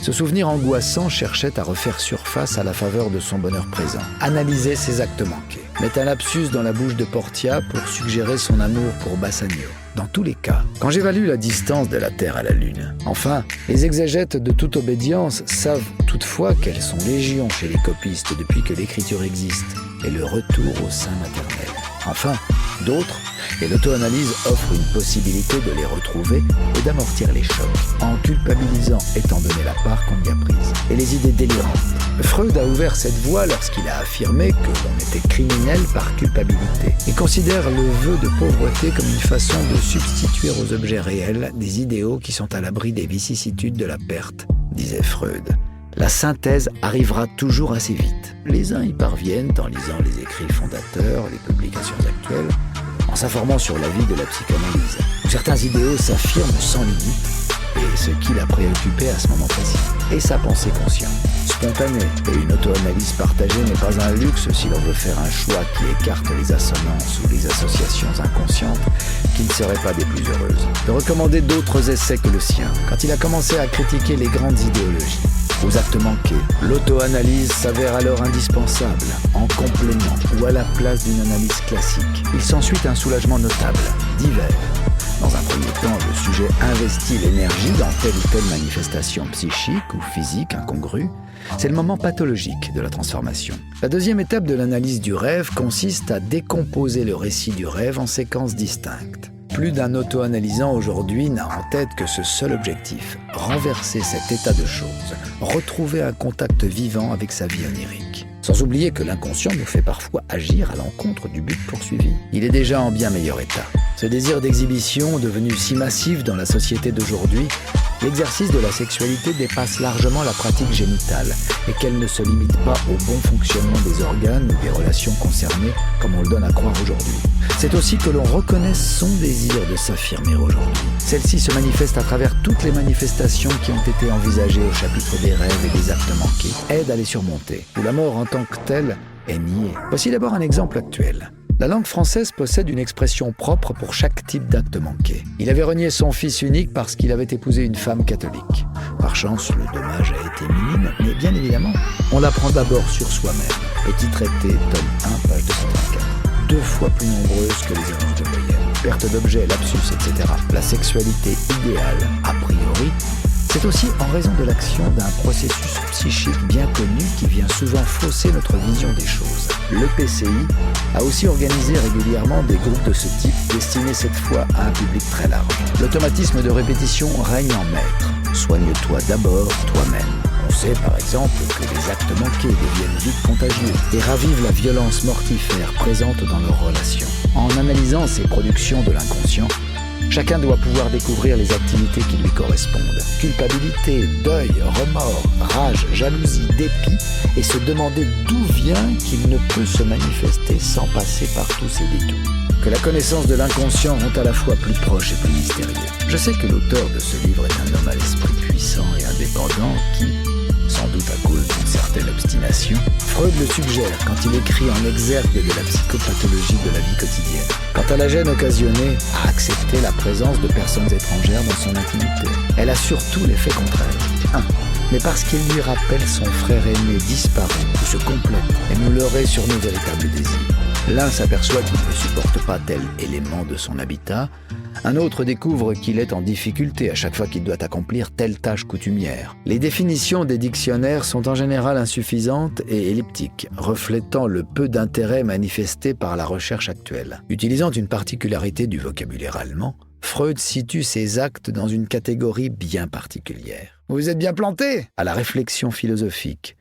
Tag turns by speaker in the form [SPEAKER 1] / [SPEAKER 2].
[SPEAKER 1] Ce souvenir angoissant cherchait à refaire surface à la faveur de son bonheur présent, analysait ses actes manqués, met un lapsus dans la bouche de Portia pour suggérer son amour pour Bassanio. Dans tous les cas, quand j'évalue la distance de la Terre à la Lune, enfin, les exégètes de toute obédience savent toutefois qu'elles sont légion chez les copistes depuis que l'écriture existe, et le retour au sein maternel. Enfin, d'autres, et l'auto-analyse offre une possibilité de les retrouver et d'amortir les chocs, en culpabilisant étant donné la part qu'on y a prise, et les idées délirantes. Freud a ouvert cette voie lorsqu'il a affirmé que l'on était criminel par culpabilité, et considère le vœu de pauvreté comme une façon de substituer aux objets réels des idéaux qui sont à l'abri des vicissitudes de la perte, disait Freud. La synthèse arrivera toujours assez vite. Les uns y parviennent en lisant les écrits fondateurs, les publications actuelles, en s'informant sur la vie de la psychanalyse, où certains idéaux s'affirment sans limite, et ce qui l'a préoccupé à ce moment précis, et sa pensée consciente, spontanée, et une auto-analyse partagée n'est pas un luxe si l'on veut faire un choix qui écarte les assonances ou les associations inconscientes qui ne seraient pas des plus heureuses. De recommander d'autres essais que le sien, quand il a commencé à critiquer les grandes idéologies, aux actes manqués, l'auto-analyse s'avère alors indispensable, en complément ou à la place d'une analyse classique. Il s'ensuit un soulagement notable, divers. Dans un premier temps, le sujet investit l'énergie dans telle ou telle manifestation psychique ou physique incongrue. C'est le moment pathologique de la transformation. La deuxième étape de l'analyse du rêve consiste à décomposer le récit du rêve en séquences distinctes. Plus d'un auto-analysant aujourd'hui n'a en tête que ce seul objectif, renverser cet état de choses, retrouver un contact vivant avec sa vie onirique. Sans oublier que l'inconscient nous fait parfois agir à l'encontre du but poursuivi. Il est déjà en bien meilleur état. Ce désir d'exhibition, devenu si massif dans la société d'aujourd'hui, l'exercice de la sexualité dépasse largement la pratique génitale et qu'elle ne se limite pas au bon fonctionnement des organes ou des relations concernées comme on le donne à croire aujourd'hui. C'est aussi que l'on reconnaisse son désir de s'affirmer aujourd'hui. Celle-ci se manifeste à travers toutes les manifestations qui ont été envisagées au chapitre des rêves et des actes manqués, aide à les surmonter, où la mort en tant que telle est niée. Voici d'abord un exemple actuel. La langue française possède une expression propre pour chaque type d'acte manqué. Il avait renié son fils unique parce qu'il avait épousé une femme catholique. Par chance, le dommage a été minime, mais bien évidemment, on l'apprend d'abord sur soi-même. Petit traité, tome 1, page 234. 2 fois plus nombreuses que les erreurs de voyelles. Perte d'objets, lapsus, etc. La sexualité idéale, a priori, c'est aussi en raison de l'action d'un processus psychique bien connu qui vient souvent fausser notre vision des choses. Le PCI a aussi organisé régulièrement des groupes de ce type, destinés cette fois à un public très large. L'automatisme de répétition règne en maître. Soigne-toi d'abord toi-même. On sait par exemple que les actes manqués deviennent vite contagieux et ravivent la violence mortifère présente dans leurs relations. En analysant ces productions de l'inconscient, chacun doit pouvoir découvrir les activités qui lui correspondent. Culpabilité, deuil, remords, rage, jalousie, dépit, et se demander d'où vient qu'il ne peut se manifester sans passer par tous ces détours. Que la connaissance de l'inconscient rend à la fois plus proche et plus mystérieux. Je sais que l'auteur de ce livre est un homme à l'esprit puissant et indépendant qui, sans doute à cause d'une certaine obstination, Freud le suggère quand il écrit en exergue de la psychopathologie de la vie quotidienne. Quant à la gêne occasionnée à accepter la présence de personnes étrangères dans son intimité, elle a surtout l'effet contraire. 1. Mais parce qu'il lui rappelle son frère aîné disparu, qui se complète et nous leurrait sur nos véritables désirs. L'un s'aperçoit qu'il ne supporte pas tel élément de son habitat, un autre découvre qu'il est en difficulté à chaque fois qu'il doit accomplir telle tâche coutumière. Les définitions des dictionnaires sont en général insuffisantes et elliptiques, reflétant le peu d'intérêt manifesté par la recherche actuelle. Utilisant une particularité du vocabulaire allemand, Freud situe ces actes dans une catégorie bien particulière. Vous êtes bien planté à la réflexion philosophique,